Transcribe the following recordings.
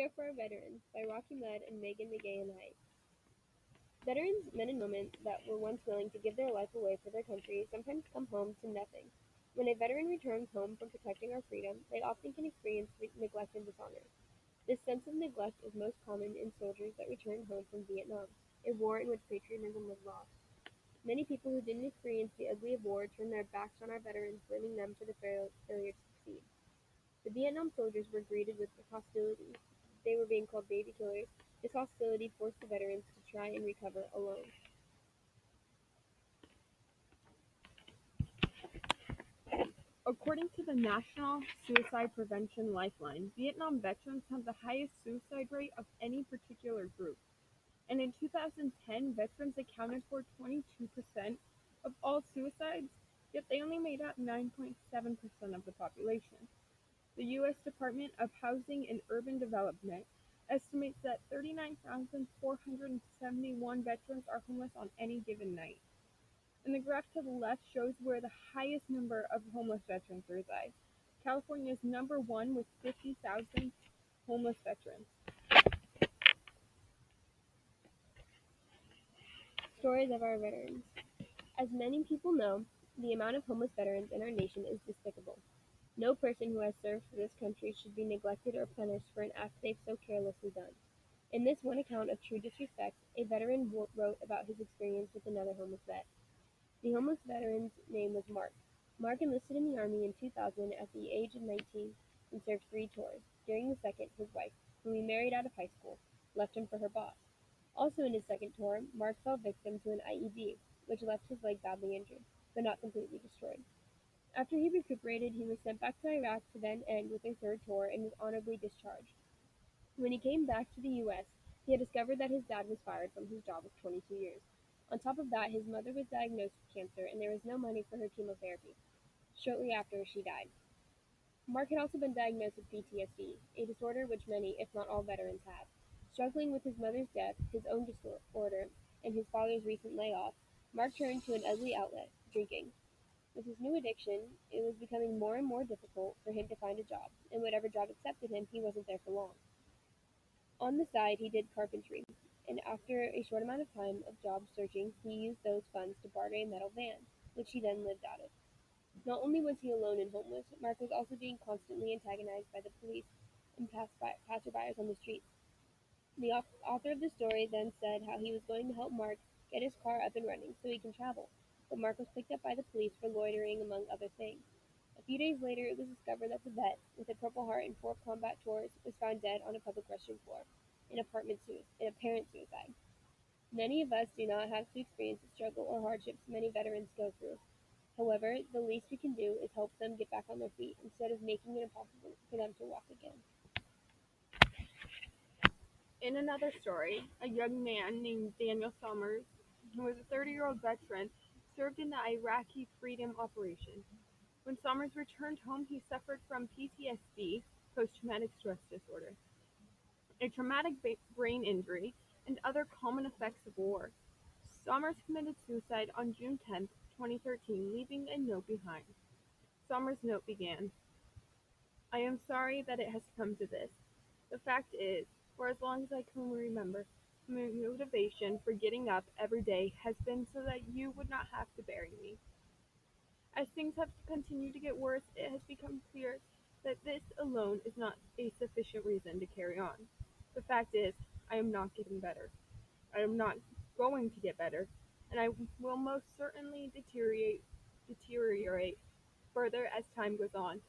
Care for Our Veterans by Rocky Mudd and Megan McGay and Knight. Veterans, men and women that were once willing to give their life away for their country, sometimes come home to nothing. When a veteran returns home from protecting our freedom, they often can experience neglect and dishonor. This sense of neglect is most common in soldiers that return home from Vietnam, a war in which patriotism was lost. Many people who didn't experience the ugly of war turned their backs on our veterans, blaming them for the failure to succeed. The Vietnam soldiers were greeted with hostility. They were being called baby killers. This hostility forced the veterans to try and recover alone. According to the National Suicide Prevention Lifeline, Vietnam veterans have the highest suicide rate of any particular group. And in 2010, veterans accounted for 22% of all suicides, yet they only made up 9.7% of the population. The U.S. Department of Housing and Urban Development estimates that 39,471 veterans are homeless on any given night. And the graph to the left shows where the highest number of homeless veterans reside. California is number one with 50,000 homeless veterans. Stories of our veterans. As many people know, the amount of homeless veterans in our nation is despicable. No person who has served for this country should be neglected or punished for an act they've so carelessly done. In this one account of true disrespect, a veteran wrote about his experience with another homeless vet. The homeless veteran's name was Mark. Mark enlisted in the Army in 2000 at the age of 19 and served 3 tours. During the second, his wife, whom he married out of high school, left him for her boss. Also in his second tour, Mark fell victim to an IED, which left his leg badly injured, but not completely destroyed. After he recuperated, he was sent back to Iraq to then end with a third tour and was honorably discharged. When he came back to the U.S., he had discovered that his dad was fired from his job of 22 years. On top of that, his mother was diagnosed with cancer and there was no money for her chemotherapy. Shortly after, she died. Mark had also been diagnosed with PTSD, a disorder which many, if not all, veterans have. Struggling with his mother's death, his own disorder, and his father's recent layoff, Mark turned to an ugly outlet, drinking. With his new addiction, it was becoming more and more difficult for him to find a job, and whatever job accepted him, he wasn't there for long. On the side, he did carpentry, and after a short amount of time of job searching, he used those funds to barter a metal van, which he then lived out of. Not only was he alone and homeless, Mark was also being constantly antagonized by the police and passerbyers on the streets. The author of the story then said how he was going to help Mark get his car up and running so he can travel, but Mark was picked up by the police for loitering, among other things. A few days later, it was discovered that the vet, with a Purple Heart and 4 combat tours, was found dead on a public restroom floor, an apparent suicide. Many of us do not have to experience the struggle or hardships many veterans go through. However, the least we can do is help them get back on their feet instead of making it impossible for them to walk again. In another story, a young man named Daniel Summers, who was a 30-year-old veteran, served in the Iraqi Freedom Operation. When Summers returned home, he suffered from PTSD, post-traumatic stress disorder, a traumatic brain injury, and other common effects of war. Summers committed suicide on June 10, 2013, leaving a note behind. Summers' note began, "I am sorry that it has come to this. The fact is, for as long as I can remember, my motivation for getting up every day has been so that you would not have to bury me. As things have continued to get worse, it has become clear that this alone is not a sufficient reason to carry on. The fact is, I am not getting better. I am not going to get better, and I will most certainly deteriorate further as time goes on.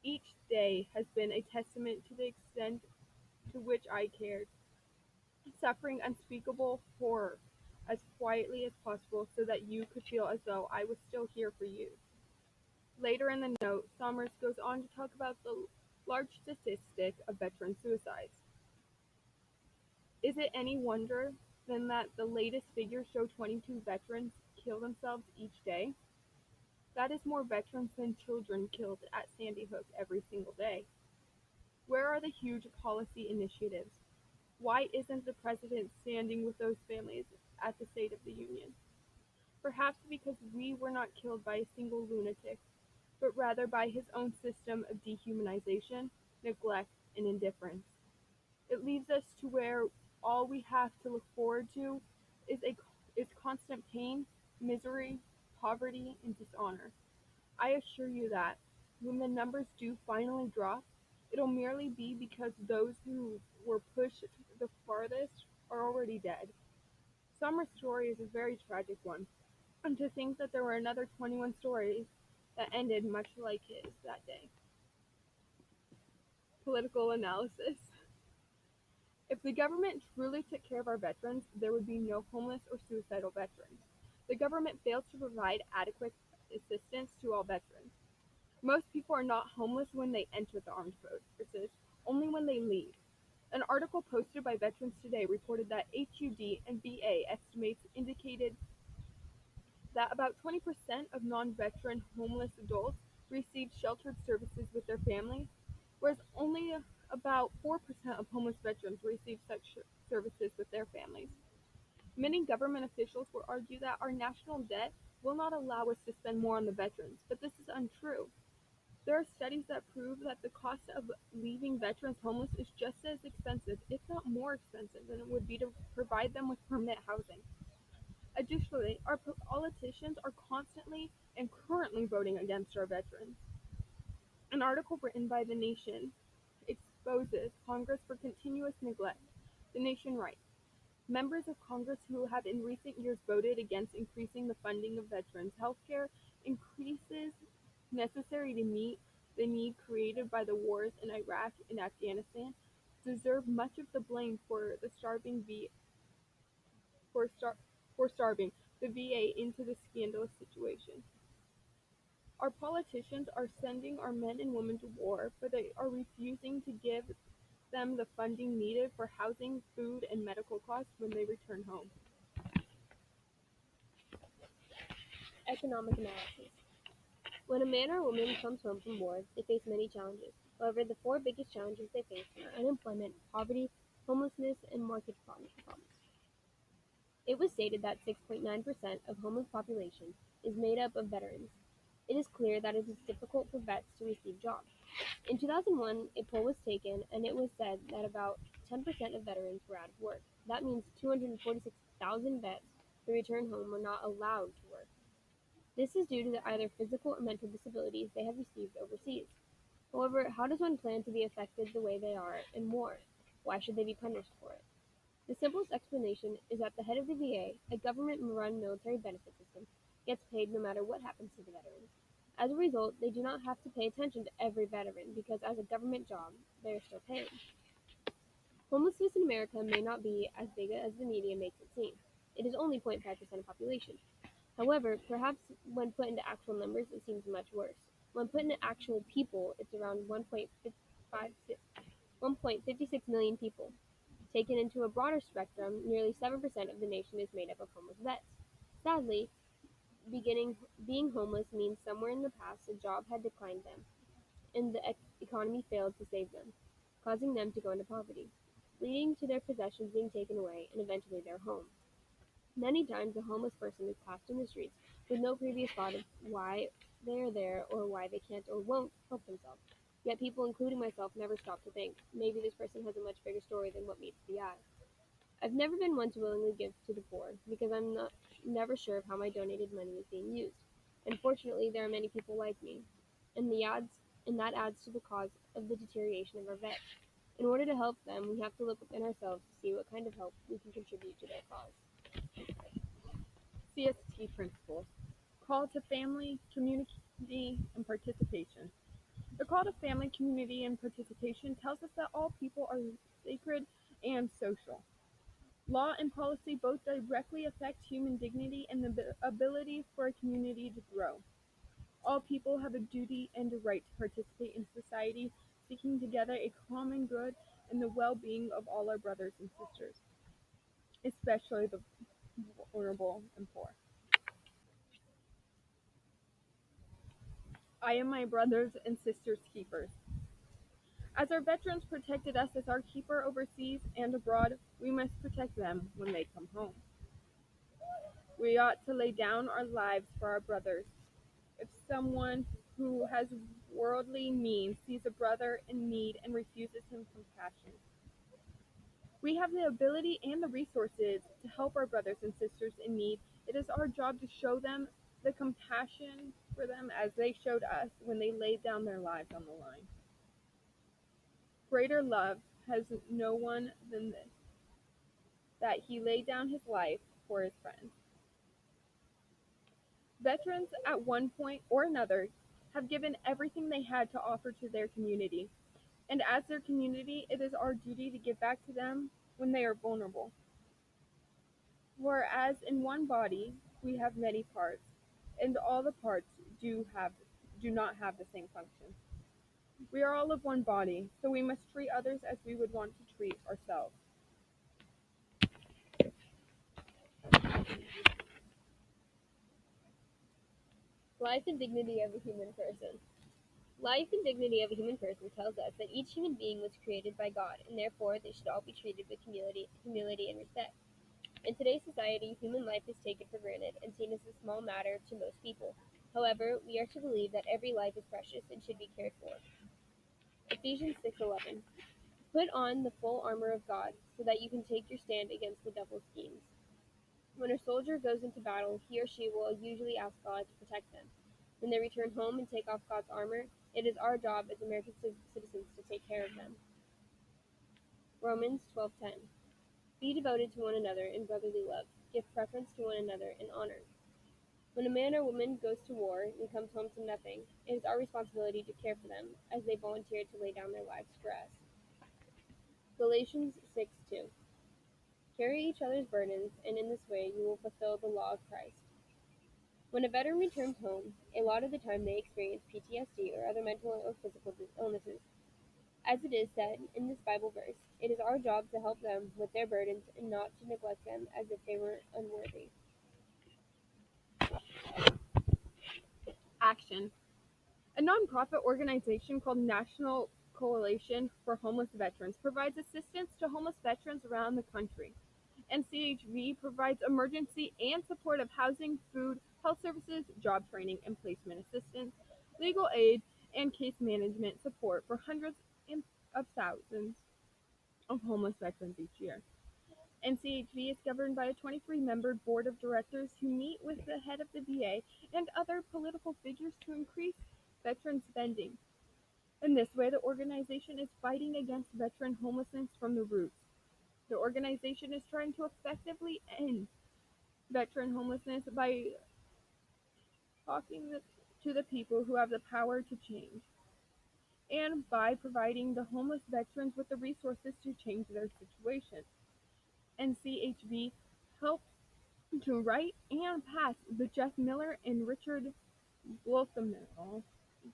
Each day has been a testament to the extent to which I cared, suffering unspeakable horror as quietly as possible so that you could feel as though I was still here for you." Later in the note, Summers goes on to talk about the large statistic of veteran suicides. Is it any wonder, then, that the latest figures show 22 veterans kill themselves each day? That is more veterans than children killed at Sandy Hook every single day. Where are the huge policy initiatives? Why isn't the president standing with those families at the State of the Union? Perhaps because we were not killed by a single lunatic, but rather by his own system of dehumanization, neglect, and indifference. It leaves us to where all we have to look forward to is a is constant pain, misery, poverty, and dishonor. I assure you that when the numbers do finally drop, it'll merely be because those who were pushed the farthest are already dead. Summer's story is a very tragic one, and to think that there were another 21 stories that ended much like his that day. Political analysis. If the government truly took care of our veterans, there would be no homeless or suicidal veterans. The government fails to provide adequate assistance to all veterans. Most people are not homeless when they enter the armed forces, only when they leave. An article posted by Veterans Today reported that HUD and VA estimates indicated that about 20% of non-veteran homeless adults received sheltered services with their families, whereas only about 4% of homeless veterans receive such services with their families. Many government officials will argue that our national debt will not allow us to spend more on the veterans, but this is untrue. There are studies that prove that the cost of leaving veterans homeless is just as expensive, if not more expensive, than it would be to provide them with permanent housing. Additionally, our politicians are constantly and currently voting against our veterans. An article written by The Nation exposes Congress for continuous neglect. The Nation writes, members of Congress who have in recent years voted against increasing the funding of veterans health care increases necessary to meet the need created by the wars in Iraq and Afghanistan deserve much of the blame for, star- for starving the VA into this scandalous situation. Our politicians are sending our men and women to war, but they are refusing to give them the funding needed for housing, food, and medical costs when they return home. Economic analysis. When a man or woman comes home from war, they face many challenges. However, the four biggest challenges they face are unemployment, poverty, homelessness, and mortgage problems. It was stated that 6.9% of homeless population is made up of veterans. It is clear that it is difficult for vets to receive jobs. In 2001, a poll was taken and it was said that about 10% of veterans were out of work. That means 246,000 vets who return home were not allowed to work. This is due to either physical or mental disabilities they have received overseas. However, how does one plan to be affected the way they are in war? Why should they be punished for it? The simplest explanation is that the head of the VA, a government-run military benefit system, gets paid no matter what happens to the veterans. As a result, they do not have to pay attention to every veteran because as a government job, they are still paying. Homelessness in America may not be as big as the media makes it seem. It is only 0.5% of population. However, perhaps when put into actual numbers, it seems much worse. When put into actual people, it's around 1.56 million people. Taken into a broader spectrum, nearly 7% of the nation is made up of homeless vets. Sadly, being homeless means somewhere in the past a job had declined them, and the economy failed to save them, causing them to go into poverty, leading to their possessions being taken away and eventually their home. Many times a homeless person is passed in the streets with no previous thought of why they are there or why they can't or won't help themselves. Yet people, including myself, never stop to think, maybe this person has a much bigger story than what meets the eye. I've never been one to willingly give to the poor because I'm not never sure of how my donated money is being used. Unfortunately, there are many people like me, and the odds and that adds to the cause of the deterioration of our vets. In order to help them, we have to look within ourselves to see what kind of help we can contribute to their cause. CST principles. Call to family, community, and participation. The call to family, community, and participation tells us that all people are sacred and social. Law and policy both directly affect human dignity and the ability for a community to grow. All people have a duty and a right to participate in society, seeking together a common good and the well-being of all our brothers and sisters, especially the vulnerable and poor. I am my brothers and sisters' keepers. As our veterans protected us as our keeper overseas and abroad, we must protect them when they come home. We ought to lay down our lives for our brothers. If someone who has worldly means sees a brother in need and refuses him compassion, We have the ability and the resources to help our brothers and sisters in need. It is our job to show them the compassion for them as they showed us when they laid down their lives on the line. Greater love has no one than this, that he laid down his life for his friends. Veterans, at one point or another, have given everything they had to offer to their community. And as their community, it is our duty to give back to them when they are vulnerable. Whereas in one body we have many parts, and all the parts do not have the same function. We are all of one body, so we must treat others as we would want to treat ourselves. Life and dignity of a human person. Life and dignity of a human person tells us that each human being was created by God, and therefore they should all be treated with humility and respect. In today's society, human life is taken for granted and seen as a small matter to most people. However, we are to believe that every life is precious and should be cared for. Ephesians 6:11. Put on the full armor of God so that you can take your stand against the devil's schemes. When a soldier goes into battle, he or she will usually ask God to protect them. When they return home and take off God's armor, it is our job as American citizens to take care of them. Romans 12:10. Be devoted to one another in brotherly love. Give preference to one another in honor. When a man or woman goes to war and comes home to nothing, it is our responsibility to care for them as they volunteer to lay down their lives for us. Galatians 6:2. Carry each other's burdens, and in this way you will fulfill the law of Christ. When a veteran returns home, a lot of the time they experience PTSD or other mental or physical illnesses. As it is said in this Bible verse, it is our job to help them with their burdens and not to neglect them as if they were unworthy. Action. A nonprofit organization called National Coalition for Homeless Veterans provides assistance to homeless veterans around the country. NCHV provides emergency and supportive housing, food, health services, job training and placement assistance, legal aid, and case management support for hundreds of thousands of homeless veterans each year. NCHV is governed by a 23-member board of directors who meet with the head of the VA and other political figures to increase veteran spending. In this way, the organization is fighting against veteran homelessness from the roots. The organization is trying to effectively end veteran homelessness by talking to the people who have the power to change, and by providing the homeless veterans with the resources to change their situation. NCHV helped to write and pass the Jeff Miller and Richard Blumenthal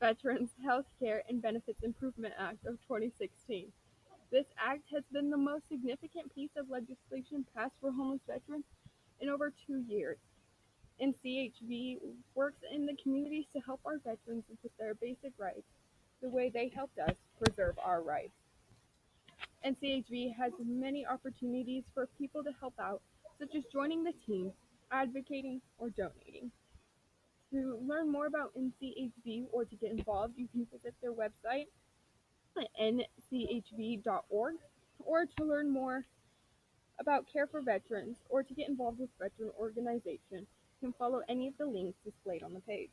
Veterans Health Care and Benefits Improvement Act of 2016. This act has been the most significant piece of legislation passed for homeless veterans in over 2 years. NCHV works in the communities to help our veterans with their basic rights, the way they helped us preserve our rights. NCHV has many opportunities for people to help out, such as joining the team, advocating, or donating. To learn more about NCHV or to get involved, you can visit their website at nchv.org, or to learn more about Care for Veterans or to get involved with veteran organization, you can follow any of the links displayed on the page.